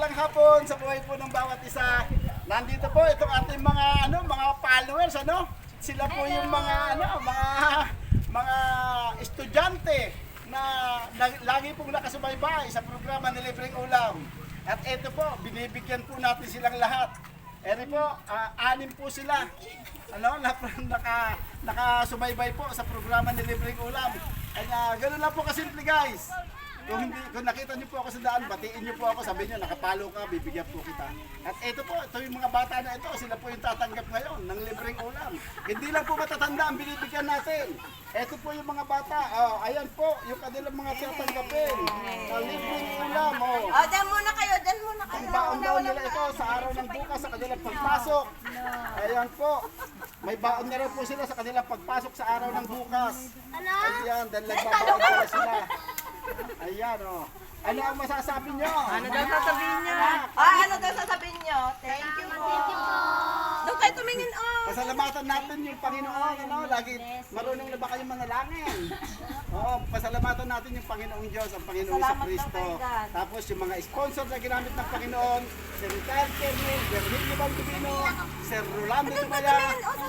mapagpalang hapon sa buhay po ng bawat isa. Nandito po itong ating mga followers, Sila po yung mga estudyante na lagi pong nakasubaybay sa programa ni Libreng Ulam. At ito po, binibigyan po natin silang lahat. Eri po, 6 po sila. Nakasubaybay po sa programa ni Libreng Ulam. Kaya ganoon lang po kasimple, guys. Kung nakita niyo po ako sa daan, batiin niyo po ako, sabi niyo nakapalo ka, bibigyan po kita. At ito yung mga bata na ito, sila po yung tatanggap ngayon ng Libreng Ulam. Hindi lang po matatanda ang binibigyan natin. Ito po yung mga bata, ayan po, yung kanilang mga tatanggapin. Libreng Ulam, Diyan muna kayo. Ang baon daw nila ito sa araw ng bukas sa kanilang pagpasok. Ayan po, may baon na rin po sila sa kanilang pagpasok sa araw ng bukas. Ayan, dahil nagbabaon pala sila. Ayan, Ano ang masasabi nyo? Ano daw sasabihin nyo? Thank you po. Doon kayo tumingin, Pasalamatan natin yung Panginoon, Lagi marunong na ba kayong manalangin? Pasalamatan natin yung Panginoong Diyos, ang Panginoong Jesucristo. Tapos yung mga sponsor na ginamit ng Panginoon, Sir Ricard Kernil, Sir Ricky Baldovino, Sir Rolando Tumaya,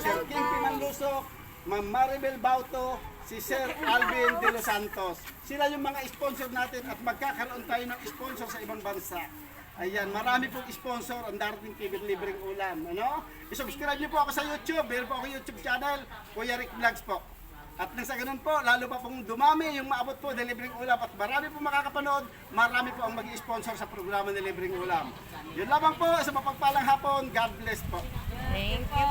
Sir King Pimanlusok, Ma'am Maribel Bauto, si Sir Alvin de los Santos. Sila yung mga sponsor natin at magkakaroon tayo ng sponsor sa ibang bansa. Ayan, marami pong sponsor ang darating TV Libreng Ulam. I-subscribe niyo po ako sa YouTube. Meron po ako YouTube channel, Kuya Rick Vlogs po. At nang sa ganun po, lalo pa pong dumami yung maabot po ng Libreng Ulam at marami po makakapanood, marami po ang mag-i-sponsor sa programa ng Libreng Ulam. Yun lamang po, sa mapagpalang hapon, God bless po. Thank you.